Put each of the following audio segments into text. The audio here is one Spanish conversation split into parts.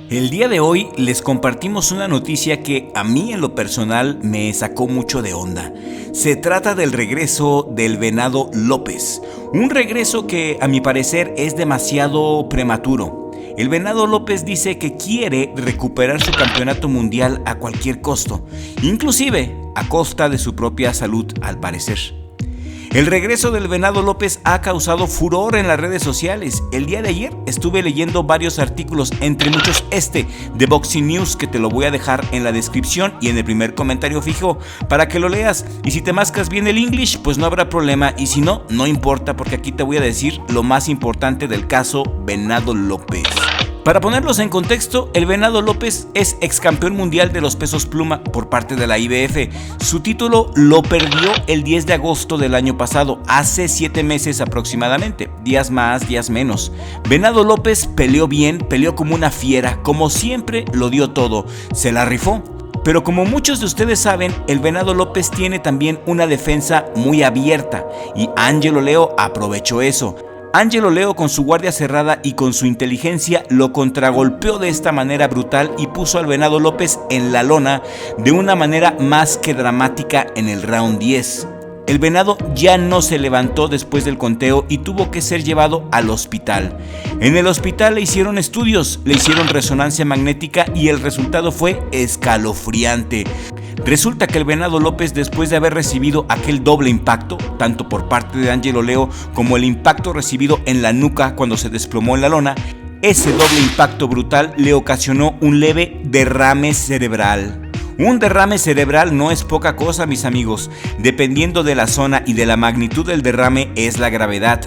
El día de hoy les compartimos una noticia que a mí en lo personal me sacó mucho de onda. Se trata del regreso del Venado López, un regreso que a mi parecer es demasiado prematuro. El Venado López dice que quiere recuperar su campeonato mundial a cualquier costo, inclusive a costa de su propia salud al parecer. El regreso del Venado López ha causado furor en las redes sociales. El día de ayer estuve leyendo varios artículos, entre muchos de Boxing News, que te lo voy a dejar en la descripción y en el primer comentario fijo para que lo leas. Y si te mascas bien el English, pues no habrá problema, y si no, no importa, porque aquí te voy a decir lo más importante del caso Venado López. Para ponerlos en contexto, el Venado López es ex campeón mundial de los pesos pluma por parte de la IBF. Su título lo perdió el 10 de agosto del año pasado, hace 7 meses aproximadamente, días más, días menos. Venado López peleó bien, peleó como una fiera, como siempre lo dio todo, se la rifó. Pero como muchos de ustedes saben, el Venado López tiene también una defensa muy abierta y Angelo Leo aprovechó eso. Angelo Leo, con su guardia cerrada y con su inteligencia, lo contragolpeó de esta manera brutal y puso al Venado López en la lona de una manera más que dramática en el round 10. El Venado ya no se levantó después del conteo y tuvo que ser llevado al hospital. En el hospital le hicieron estudios, le hicieron resonancia magnética y el resultado fue escalofriante. Resulta que el Venado López, después de haber recibido aquel doble impacto, tanto por parte de Angelo Leo como el impacto recibido en la nuca cuando se desplomó en la lona, ese doble impacto brutal le ocasionó un leve derrame cerebral. Un derrame cerebral no es poca cosa, mis amigos. Dependiendo de la zona y de la magnitud del derrame es la gravedad.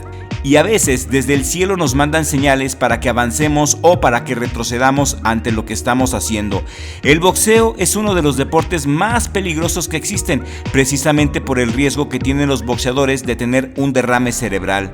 Y a veces desde el cielo nos mandan señales para que avancemos o para que retrocedamos ante lo que estamos haciendo. El boxeo es uno de los deportes más peligrosos que existen, precisamente por el riesgo que tienen los boxeadores de tener un derrame cerebral.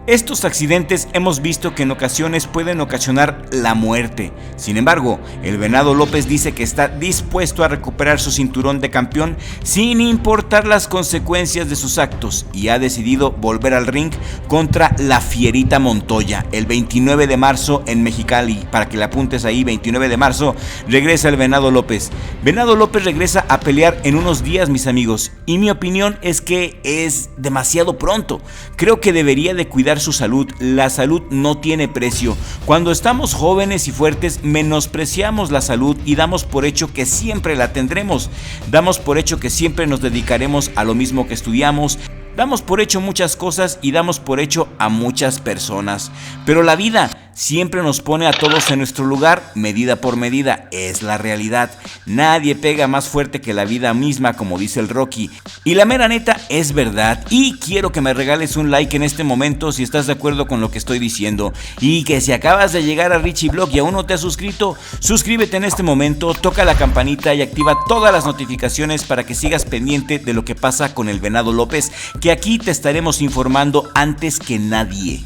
Estos accidentes hemos visto que en ocasiones pueden ocasionar la muerte. Sin embargo, el Venado López dice que está dispuesto a recuperar su cinturón de campeón sin importar las consecuencias de sus actos y ha decidido volver al ring contra la Fierita Montoya el 29 de marzo en Mexicali. Para que le apuntes ahí, 29 de marzo regresa el Venado López. Venado López regresa a pelear en unos días, mis amigos, y mi opinión es que es demasiado pronto. Creo que debería de cuidar su salud. La salud no tiene precio. Cuando estamos jóvenes y fuertes, menospreciamos la salud y damos por hecho que siempre la tendremos. Damos por hecho que siempre nos dedicaremos a lo mismo que estudiamos. Damos por hecho muchas cosas y damos por hecho a muchas personas. Pero la vida siempre nos pone a todos en nuestro lugar, medida por medida. Es la realidad. Nadie pega más fuerte que la vida misma, como dice el Rocky. Y la mera neta es verdad. Y quiero que me regales un like en este momento si estás de acuerdo con lo que estoy diciendo. Y que si acabas de llegar a Richie Blog y aún no te has suscrito, suscríbete en este momento, toca la campanita y activa todas las notificaciones para que sigas pendiente de lo que pasa con el Venado López, que aquí te estaremos informando antes que nadie.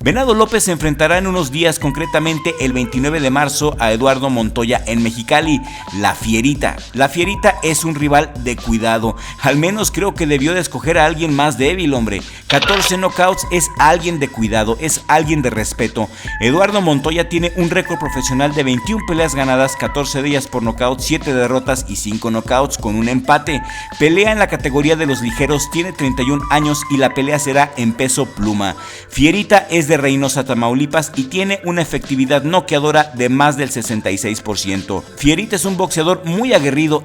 Venado López se enfrentará en unos días, concretamente el 29 de marzo, a Eduardo Montoya en Mexicali, la Fierita. La Fierita es un rival de cuidado, al menos creo que debió de escoger a alguien más débil, hombre. 14 knockouts es alguien de cuidado, es alguien de respeto. Eduardo Montoya tiene un récord profesional de 21 peleas ganadas, 14 de ellas por nocaut, 7 derrotas y 5 knockouts con un empate. Pelea en la categoría de los ligeros, tiene 31 años y la pelea será en peso pluma. Fierita es de Reynosa, Tamaulipas y tiene una efectividad noqueadora de más del 66%. Fierita es un boxeador muy aguerrido,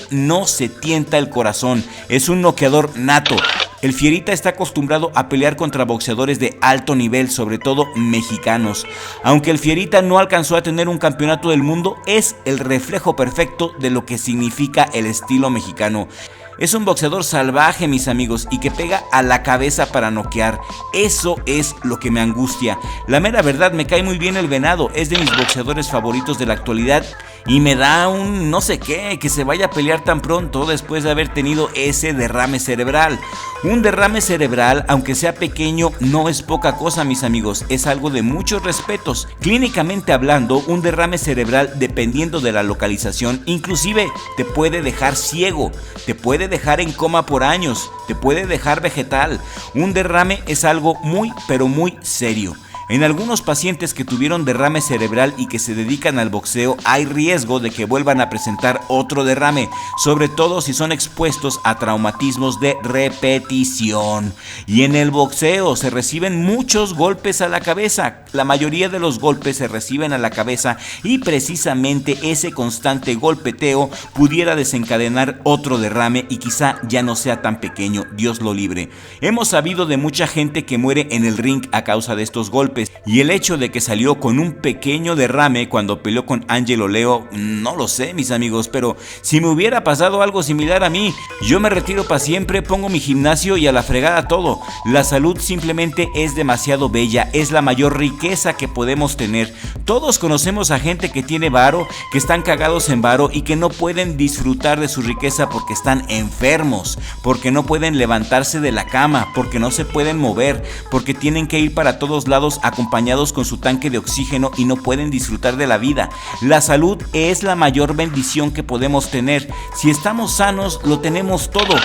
no se tienta el corazón, es un noqueador nato. El Fierita está acostumbrado a pelear contra boxeadores de alto nivel, sobre todo mexicanos. Aunque el Fierita no alcanzó a tener un campeonato del mundo, es el reflejo perfecto de lo que significa el estilo mexicano. Es un boxeador salvaje, mis amigos, y que pega a la cabeza para noquear. Eso es lo que me angustia. La mera verdad, me cae muy bien el Venado, es de mis boxeadores favoritos de la actualidad y me da un no sé qué que se vaya a pelear tan pronto después de haber tenido ese derrame cerebral. Un derrame cerebral, aunque sea pequeño, no es poca cosa, mis amigos, es algo de muchos respetos. Clínicamente hablando, un derrame cerebral, dependiendo de la localización, inclusive te puede dejar ciego, te puede dejar en coma por años, te puede dejar vegetal. Un derrame es algo muy, pero muy serio. En algunos pacientes que tuvieron derrame cerebral y que se dedican al boxeo, hay riesgo de que vuelvan a presentar otro derrame, sobre todo si son expuestos a traumatismos de repetición. Y en el boxeo se reciben muchos golpes a la cabeza. La mayoría de los golpes se reciben a la cabeza y precisamente ese constante golpeteo pudiera desencadenar otro derrame y quizá ya no sea tan pequeño, Dios lo libre. Hemos sabido de mucha gente que muere en el ring a causa de estos golpes, y el hecho de que salió con un pequeño derrame cuando peleó con Angelo Leo, no lo sé, mis amigos, pero si me hubiera pasado algo similar a mí, yo me retiro para siempre, pongo mi gimnasio y a la fregada todo. La salud simplemente es demasiado bella, es la mayor riqueza que podemos tener. Todos conocemos a gente que tiene varo, que están cagados en varo y que no pueden disfrutar de su riqueza porque están enfermos, porque no pueden levantarse de la cama, porque no se pueden mover, porque tienen que ir para todos lados acompañados con su tanque de oxígeno y no pueden disfrutar de la vida. La salud es la mayor bendición que podemos tener. Si estamos sanos, lo tenemos todo.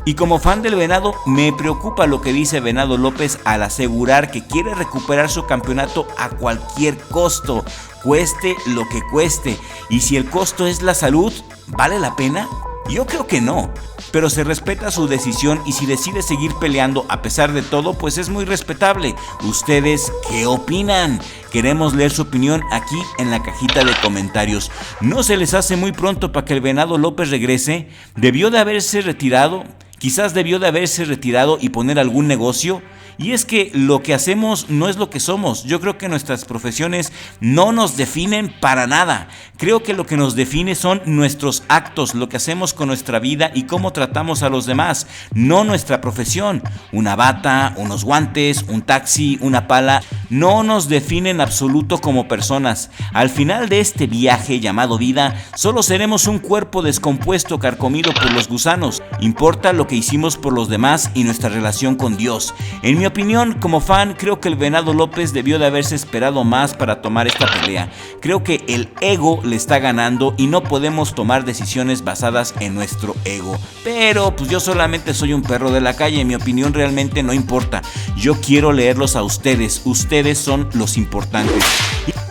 Y como fan del Venado, me preocupa lo que dice Venado López al asegurar que quiere recuperar su campeonato a cualquier costo, cueste lo que cueste. Y si el costo es la salud, ¿vale la pena? Yo creo que no, pero se respeta su decisión y si decide seguir peleando a pesar de todo, pues es muy respetable. ¿Ustedes qué opinan? Queremos leer su opinión aquí en la cajita de comentarios. ¿No se les hace muy pronto para que el Venado López regrese? ¿Debió de haberse retirado? Quizás debió de haberse retirado y poner algún negocio. Y es que lo que hacemos no es lo que somos. Yo creo que nuestras profesiones no nos definen para nada. Creo que lo que nos define son nuestros actos, lo que hacemos con nuestra vida y cómo tratamos a los demás, no nuestra profesión. Una bata, unos guantes, un taxi, una pala, no nos definen en absoluto como personas. Al final de este viaje llamado vida, solo seremos un cuerpo descompuesto carcomido por los gusanos. Importa lo que hicimos por los demás y nuestra relación con Dios. En mi opinión, como fan, creo que el Venado López debió de haberse esperado más para tomar esta pelea. Creo que el ego le está ganando y no podemos tomar decisiones basadas en nuestro ego. Pero pues yo solamente soy un perro de la calle, mi opinión realmente no importa. Yo quiero leerlos a ustedes, ustedes son los importantes.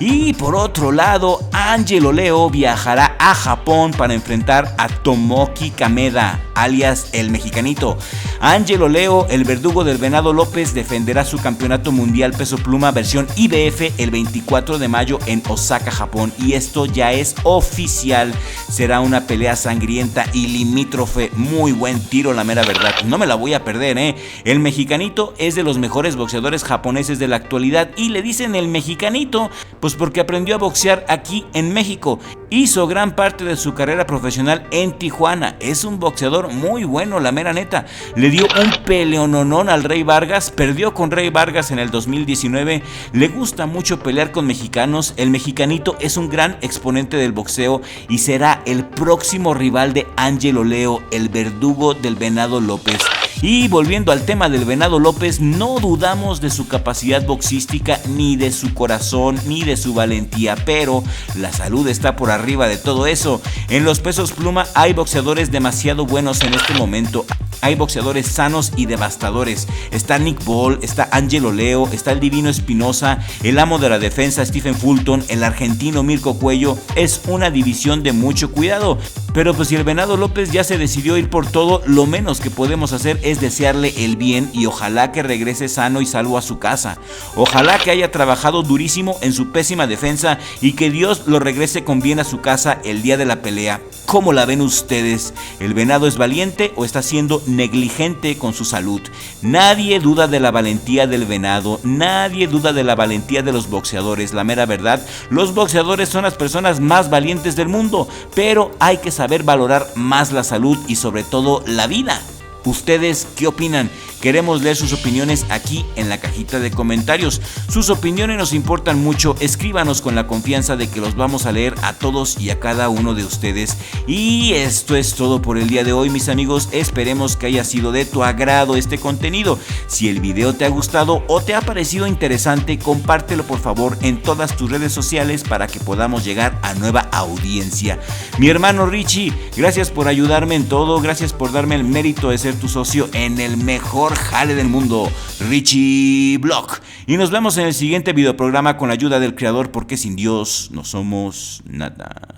Y por otro lado, Angelo Leo viajará a Japón para enfrentar a Tomoki Kameda, alias el Mexicanito. Angelo Leo, el verdugo del Venado López, defenderá su campeonato mundial peso pluma versión IBF el 24 de mayo en Osaka, Japón. Y esto ya es oficial. Será una pelea sangrienta y limítrofe. Muy buen tiro, la mera verdad. No me la voy a perder, ¿eh? El Mexicanito es de los mejores boxeadores japoneses de la actualidad y le dicen el Mexicanito, pues porque aprendió a boxear aquí en México. Hizo gran parte de su carrera profesional en Tijuana. Es un boxeador muy bueno, la mera neta. Le dio un peleononón al Rey Vargas, perdió con Rey Vargas en el 2019. Le gusta mucho pelear con mexicanos. El Mexicanito es un gran exponente del boxeo y será el próximo rival de Angelo Leo, el verdugo del Venado López. Y volviendo al tema del Venado López, no dudamos de su capacidad boxística, ni de su corazón, ni de su valentía, pero la salud está por arriba de todo eso. En los pesos pluma hay boxeadores demasiado buenos en este momento. Hay boxeadores sanos y devastadores. Está Nick Ball, está Angelo Leo, está el Divino Espinosa, el amo de la defensa Stephen Fulton, el argentino Mirko Cuello. Es una división de mucho cuidado. Pero pues si el Venado López ya se decidió ir por todo, lo menos que podemos hacer es desearle el bien y ojalá que regrese sano y salvo a su casa. Ojalá que haya trabajado durísimo en su pésima defensa y que Dios lo regrese con bien a su casa el día de la pelea. ¿Cómo la ven ustedes? ¿El Venado es valiente o está siendo negligente con su salud? Nadie duda de la valentía del Venado, nadie duda de la valentía de los boxeadores. La mera verdad, los boxeadores son las personas más valientes del mundo, pero hay que saber valorar más la salud y sobre todo la vida. ¿Ustedes qué opinan? Queremos leer sus opiniones aquí en la cajita de comentarios. Sus opiniones nos importan mucho. Escríbanos con la confianza de que los vamos a leer a todos y a cada uno de ustedes. Y esto es todo por el día de hoy, mis amigos. Esperemos que haya sido de tu agrado este contenido. Si el video te ha gustado o te ha parecido interesante, compártelo por favor en todas tus redes sociales para que podamos llegar a nueva audiencia. Mi hermano Richie, gracias por ayudarme en todo. Gracias por darme el mérito de ser tu socio en el mejor mejor jale del mundo, Richie Block. Y nos vemos en el siguiente videoprograma con la ayuda del creador, porque sin Dios no somos nada.